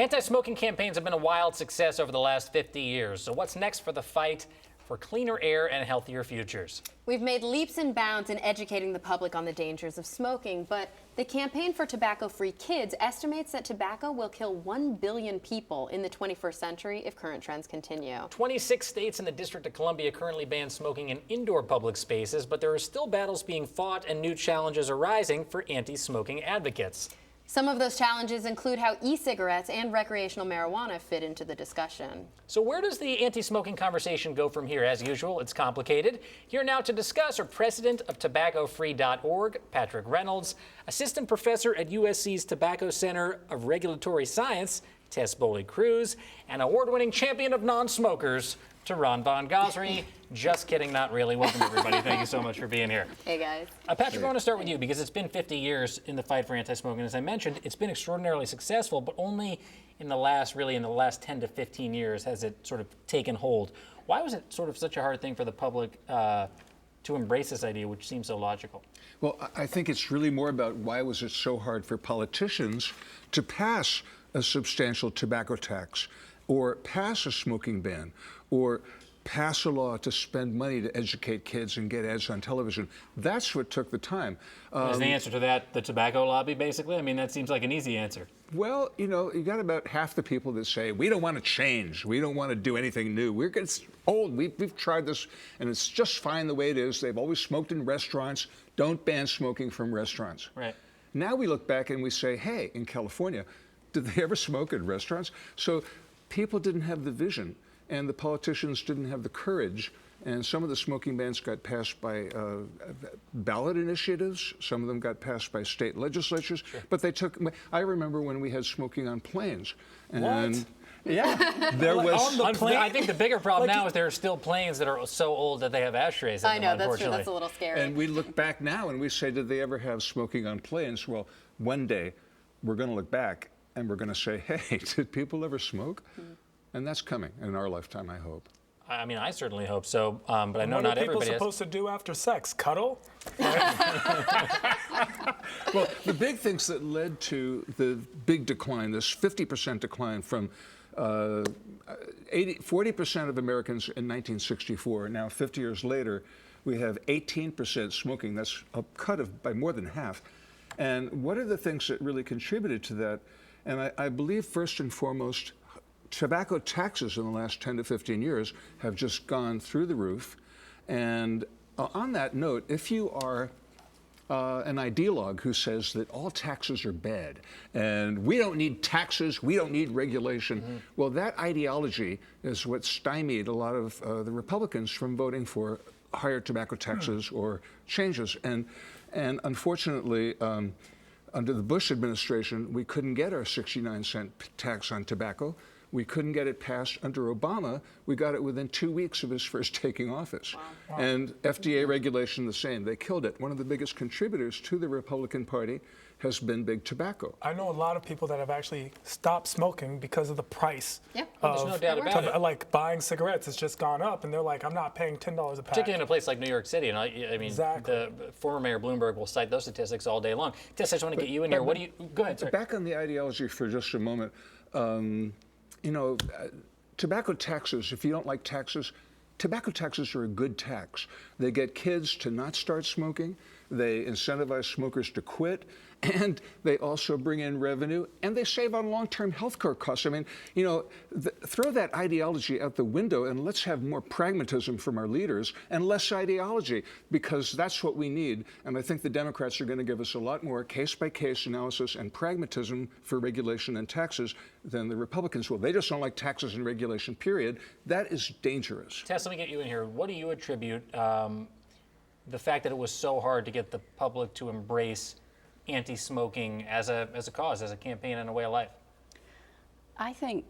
Anti-smoking campaigns have been a wild success over the last 50 years. So what's next for the fight for cleaner air and healthier futures? We've made leaps and bounds in educating the public on the dangers of smoking, but the Campaign for Tobacco-Free Kids estimates that tobacco will kill 1 billion people in the 21st century if current trends continue. 26 states and the District of Columbia currently ban smoking in indoor public spaces, but there are still battles being fought and new challenges arising for anti-smoking advocates. Some of those challenges include how e-cigarettes and recreational marijuana fit into the discussion. So where does the anti-smoking conversation go from here? As usual, it's complicated. Here now to discuss are President of TobaccoFree.org, Patrick Reynolds, Assistant Professor at USC's Tobacco Center of Regulatory Science, Tess Bowley-Cruz, and award-winning champion of non-smokers, Tehran Von Gosri. Just kidding, not really. Welcome, everybody. Thank you so much for being here. Hey, guys. Patrick, I want to start with you because it's been 50 years in the fight for anti-smoking. As I mentioned, it's been extraordinarily successful, but only in the last 10 to 15 years has it sort of taken hold. Why was it sort of such a hard thing for the public to embrace this idea, which seems so logical? Well, I think it's really more about why was it so hard for politicians to pass a substantial tobacco tax, or pass a smoking ban, or pass a law to spend money to educate kids and get ads on television. That's what took the time. Is the answer to that the tobacco lobby, basically? I mean, that seems like an easy answer. Well, you know, you got about half the people that say, we don't want to change. We don't want to do anything new. We're getting old. We've tried this, and it's just fine the way it is. They've always smoked in restaurants. Don't ban smoking from restaurants. Right. Now we look back and we say, hey, in California, did they ever smoke in restaurants? So people didn't have the vision, and the politicians didn't have the courage, and some of the smoking bans got passed by ballot initiatives. Some of them got passed by state legislatures. Sure. But they took. I remember when we had smoking on planes. And what? Yeah, there was. On the plane? I think the bigger problem now is there are still planes that are so old that they have ashtrays in them. I know, that's true. Unfortunately. That's a little scary. And we look back now and we say, did they ever have smoking on planes? Well, one day we're going to look back and we're going to say, hey, did people ever smoke? Mm-hmm. And that's coming in our lifetime, I hope. I mean, I certainly hope so, but I know not everybody is. What are people supposed to do after sex? Cuddle? Well, the big things that led to the big decline, this 50% decline from 40% of Americans in 1964, now 50 years later, we have 18% smoking. That's a cut by more than half. And what are the things that really contributed to that? And I believe first and foremost, tobacco taxes in the last 10 to 15 years have just gone through the roof. And on that note, if you are an ideologue who says that all taxes are bad and we don't need taxes, we don't need regulation, well, that ideology is what stymied a lot of the Republicans from voting for higher tobacco taxes or changes. And unfortunately, under the Bush administration, we couldn't get our 69-cent tax on tobacco. We couldn't get it passed under Obama. We got it within 2 weeks of his first taking office. Wow. And FDA regulation the same. They killed it. One of the biggest contributors to the Republican Party has been big tobacco. I know a lot of people that have actually stopped smoking because of the price. Yeah, there's no doubt about it. Like buying cigarettes has just gone up, and they're like, I'm not paying $10 a pack. Particularly in a place like New York City. And I mean, exactly. The former Mayor Bloomberg will cite those statistics all day long. Tess, I just want to get you in here. What do you, go ahead, sir. Back on the ideology for just a moment. You know, tobacco taxes, if you don't like taxes, tobacco taxes are a good tax. They get kids to not start smoking, they incentivize smokers to quit, and they also bring in revenue, and they save on long-term health care costs. I mean, you know, throw that ideology out the window and let's have more pragmatism from our leaders and less ideology, because that's what we need. And I think the Democrats are going to give us a lot more case-by-case analysis and pragmatism for regulation and taxes than the Republicans will. They just don't like taxes and regulation, period. That is dangerous. Tess, let me get you in here. What do you attribute the fact that it was so hard to get the public to embrace anti-smoking as a cause, as a campaign and a way of life? I think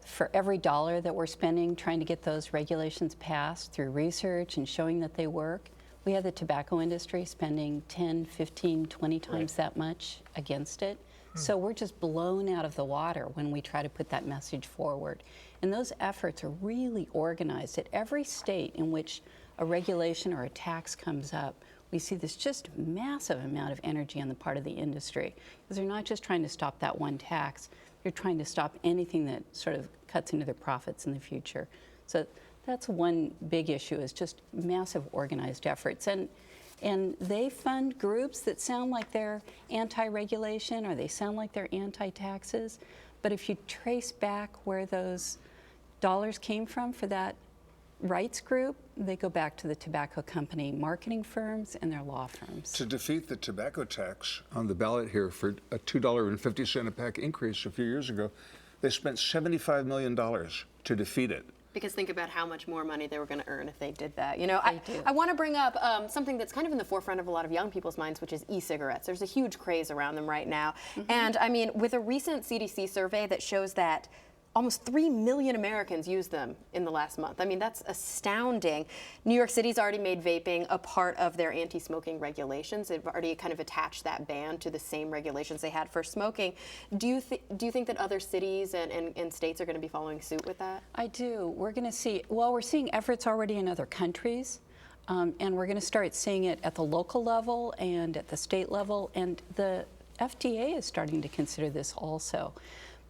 for every dollar that we're spending trying to get those regulations passed through research and showing that they work, we have the tobacco industry spending 10, 15, 20 times that much against it. So we're just blown out of the water when we try to put that message forward. And those efforts are really organized at every state in which a regulation or a tax comes up. we see this just massive amount of energy on the part of the industry, because they're not just trying to stop that one tax, they're trying to stop anything that sort of cuts into their profits in the future. So that's one big issue, is just massive organized efforts. And they fund groups that sound like they're anti-regulation, or they sound like they're anti-taxes. But if you trace back where those dollars came from for that rights group, they go back to the tobacco company marketing firms and their law firms. To defeat the tobacco tax on the ballot here for a $2.50 a pack increase a few years ago, they spent $75 million to defeat it. Because think about how much more money they were going to earn if they did that. You know, I want to bring up something that's kind of in the forefront of a lot of young people's minds, which is e-cigarettes. There's a huge craze around them right now. And I mean, with a recent CDC survey that shows that almost 3 million Americans used them in the last month. I mean, that's astounding. New York City's already made vaping a part of their anti-smoking regulations. They've already kind of attached that ban to the same regulations they had for smoking. Do you think that other cities and states are going to be following suit with that? I do. We're going to see, well, we're seeing efforts already in other countries, and we're going to start seeing it at the local level and at the state level, and the FDA is starting to consider this also.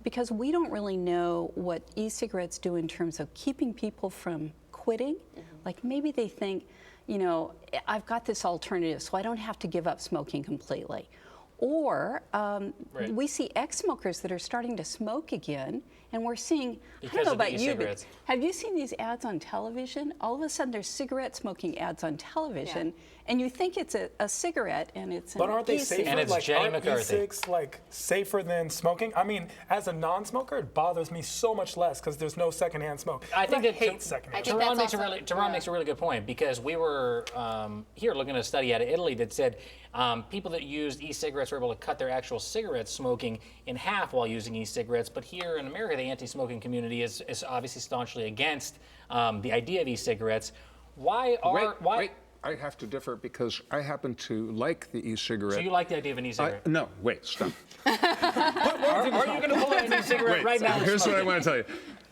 Because we don't really know what e-cigarettes do in terms of keeping people from quitting. Like maybe they think, you know, I've got this alternative, so I don't have to give up smoking completely. Or we see ex-smokers that are starting to smoke again, and we're seeing, I don't know about you, but have you seen these ads on television? All of a sudden there's cigarette smoking ads on television, and you think it's a cigarette, and it's But aren't they safer? And it's like, Jenny aren't McCarthy. e-cigs like safer than smoking? I mean, as a non-smoker, it bothers me so much less because there's no secondhand smoke. I think I that hate secondhand think smoke. Tehran makes a really good point, because we were here looking at a study out of Italy that said people that used e-cigarettes were able to cut their actual cigarette smoking in half while using e-cigarettes. But here in America, the anti-smoking community is obviously staunchly against the idea of e-cigarettes. Wait, I have to differ because I happen to like the e-cigarette. So you like the idea of an e-cigarette? No, wait, stop. Are you going to pull out an e-cigarette right now? Here's what I want to tell you.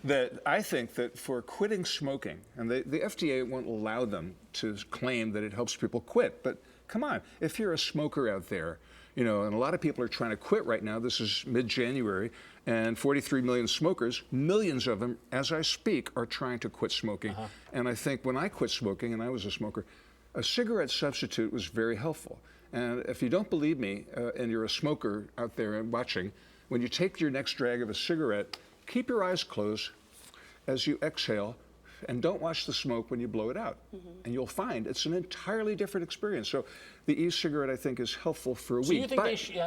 That I think that for quitting smoking, and the FDA won't allow them to claim that it helps people quit, but come on, if you're a smoker out there, you know, and a lot of people are trying to quit right now. This is mid-January, and 43 million smokers, millions of them, as I speak, are trying to quit smoking. And I think when I quit smoking, and I was a smoker, a cigarette substitute was very helpful. And if you don't believe me, and you're a smoker out there and watching, when you take your next drag of a cigarette, keep your eyes closed as you exhale, and don't watch the smoke when you blow it out. And you'll find it's an entirely different experience. So the e-cigarette, I think, is helpful for a week. So you think they should,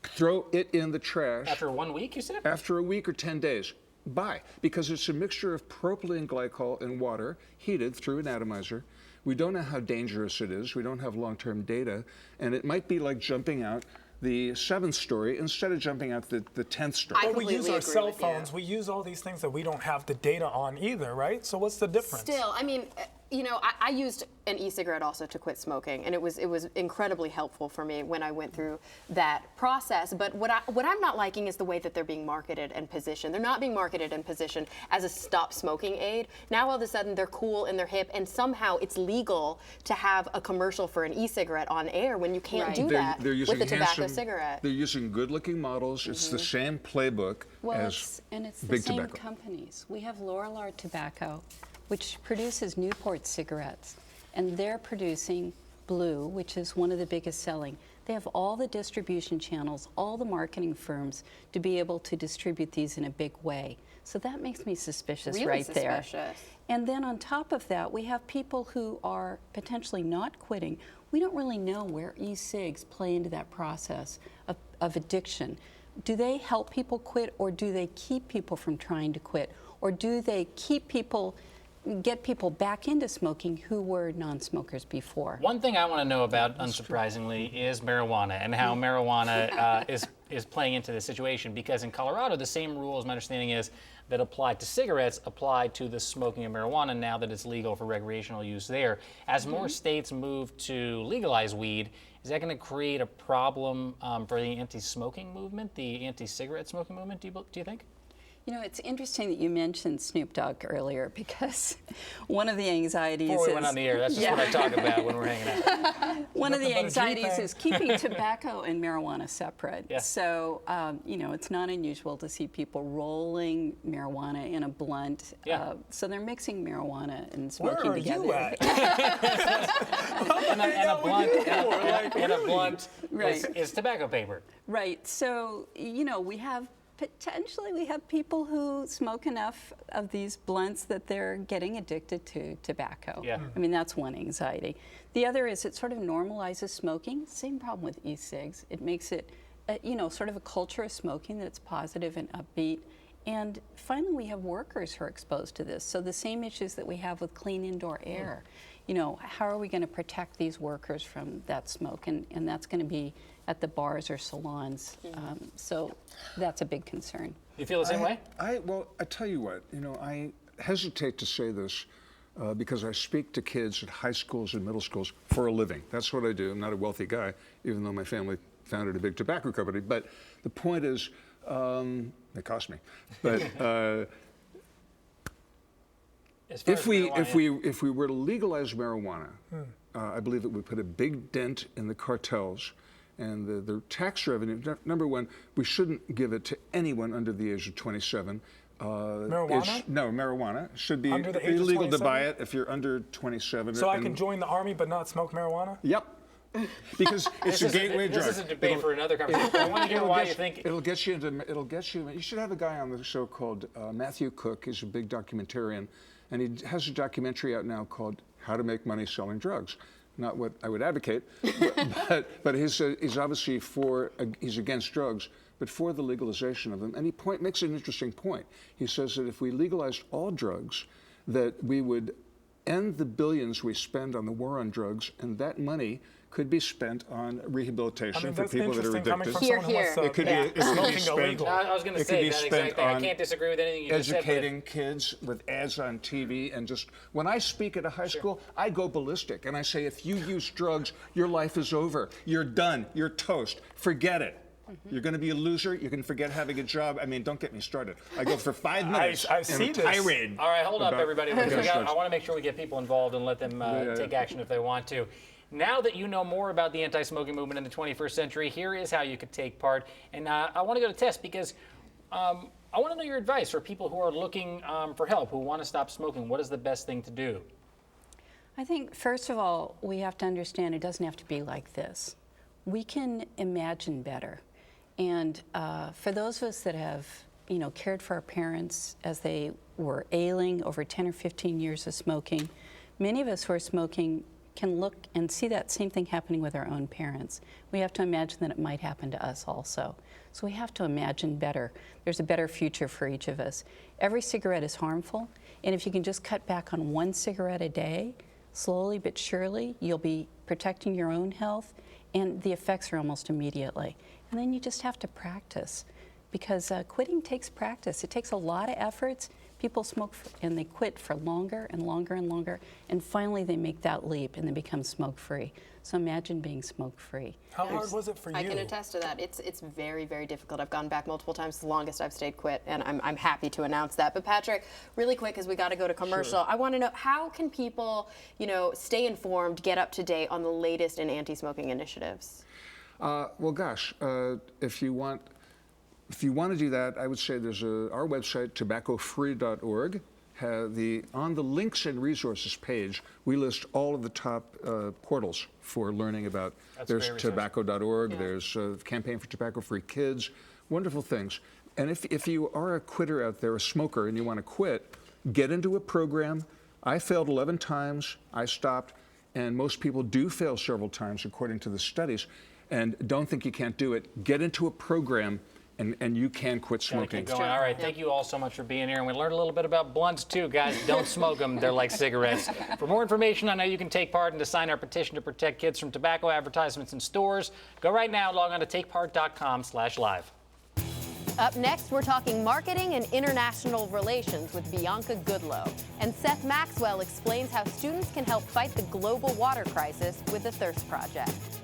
throw it in the trash. after 1 week, you said? After a week or 10 days. Buy, because it's a mixture of propylene glycol and water heated through an atomizer. We don't know how dangerous it is. We don't have long-term data. And it might be like jumping out the 7th story instead of jumping out the 10th story. But we use our agree cell with you. phones. We use all these things that we don't have the data on either, right? So what's the difference? Still, I mean, you know, I used an e-cigarette also to quit smoking, and it was incredibly helpful for me when I went through that process. But what I'm not liking is the way that they're being marketed and positioned. They're not being marketed and positioned as a stop smoking aid. Now all of a sudden they're cool and they're hip, and somehow it's legal to have a commercial for an e-cigarette on air when you can't do that with a tobacco cigarette. They're using good-looking models. It's the same playbook as it's the big same tobacco. companies. We have Lorillard Tobacco, which produces Newport cigarettes, and they're producing Blue, which is one of the biggest selling. They have all the distribution channels, all the marketing firms to be able to distribute these in a big way. So that makes me suspicious Really suspicious. And then on top of that, we have people who are potentially not quitting. We don't really know where e-cigs play into that process of addiction. Do they help people quit, or do they keep people from trying to quit? Or do they get people back into smoking who were non-smokers before? One thing I want to know about, unsurprisingly, is marijuana, and how marijuana is playing into the situation. Because in Colorado, the same rules, my understanding is, that apply to cigarettes apply to the smoking of marijuana now that it's legal for recreational use there. As more states move to legalize weed, is that going to create a problem for the anti-smoking movement, the anti-cigarette smoking movement, do you think? You know, it's interesting that you mentioned Snoop Dogg earlier because one of the anxieties Before we is... went on the air, that's just what I talk about when we're hanging out. One of the Nothing but a G anxieties thing. is keeping tobacco and marijuana separate. Yeah. So, you know, it's not unusual to see people rolling marijuana in a blunt. Yeah. So they're mixing marijuana and Where smoking are together. you at? And a blunt Right. is tobacco paper. Right. So, you know, we have people who smoke enough of these blunts that they're getting addicted to tobacco. Yeah. I mean, that's one anxiety. The other is it sort of normalizes smoking. Same problem with e-cigs. It makes it, you know, sort of a culture of smoking that's positive and upbeat. And finally, we have workers who are exposed to this. So the same issues that we have with clean indoor air. You know, how are we going to protect these workers from that smoke? And that's going to be at the bars or salons. So that's a big concern. You feel the same way? Well, I tell you what, you know, I hesitate to say this because I speak to kids at high schools and middle schools for a living. That's what I do. I'm not a wealthy guy, even though my family founded a big tobacco company. But the point is, it cost me. But As far as if marijuana, we were to legalize marijuana, I believe it would put a big dent in the cartels and the tax revenue. Number one, we shouldn't give it to anyone under the age of 27. Marijuana? No, marijuana should be Under the age of illegal to 27? buy it if you're under 27. So I can join the army but not smoke marijuana? Yep. Because it's a gateway drug. This is a debate for another conversation. I want to hear why you think. It'll get you into. You should have a guy on the show called Matthew Cook. He's a big documentarian, and he has a documentary out now called "How to Make Money Selling Drugs." Not what I would advocate, but he's obviously he's against drugs, but for the legalization of them. And he makes an interesting point. He says that if we legalized all drugs, that we would end the billions we spend on the war on drugs, and that money could be spent on rehabilitation for that's people that are interesting coming addicted. from someone who wants to It could be smoking spent. illegal. I was going to It could say be that spent exact thing. I on can't disagree with anything you just said. educating kids with ads on TV and just when I speak at a high school, I go ballistic and I say, if you use drugs, your life is over. You're done. You're toast. Forget it. You're going to be a loser. You can forget having a job. I mean, don't get me started. I go for 5 minutes I in see a this. tirade. All right, hold up, about everybody. against drugs. I want to make sure we get people involved and let them take action if they want to. Now that you know more about the anti-smoking movement in the 21st century, here is how you could take part. And I want to go to Tess because I want to know your advice for people who are looking for help, who want to stop smoking. What is the best thing to do? I think, first of all, we have to understand it doesn't have to be like this. We can imagine better. And for those of us that have, you know, cared for our parents as they were ailing over 10 or 15 years of smoking, many of us who are smoking can look and see that same thing happening with our own parents. We have to imagine that it might happen to us also. So we have to imagine better. There's a better future for each of us. Every cigarette is harmful, and if you can just cut back on 1 cigarette a day, slowly but surely, you'll be protecting your own health, and the effects are almost immediately. And then you just have to practice, because quitting takes practice. It takes a lot of efforts. People smoke and they quit for longer and longer and longer, and finally they make that leap and they become smoke-free. So imagine being smoke-free. How hard was it for you? I can attest to that. It's very, very difficult. I've gone back multiple times. It's the longest I've stayed quit, and I'm happy to announce that. But Patrick, really quick, because we got to go to commercial, I want to know, how can people, you know, stay informed, get up to date on the latest in anti-smoking initiatives? Well, gosh, if you want to do that, I would say there's our website, tobaccofree.org. On the links and resources page, we list all of the top portals for learning about. There's tobacco.org, there's Campaign for Tobacco-Free Kids, wonderful things. And if you are a quitter out there, a smoker, and you want to quit, get into a program. I failed 11 times, I stopped, and most people do fail several times according to the studies. And don't think you can't do it. Get into a program, and you can quit smoking. Keep going. All right, thank you all so much for being here. And we learned a little bit about blunts, too, guys. Don't smoke them. They're like cigarettes. For more information on how you can take part and to sign our petition to protect kids from tobacco advertisements in stores, go right now, log on to takepart.com/live. Up next, we're talking marketing and international relations with Bianca Goodloe. And Seth Maxwell explains how students can help fight the global water crisis with the Thirst Project.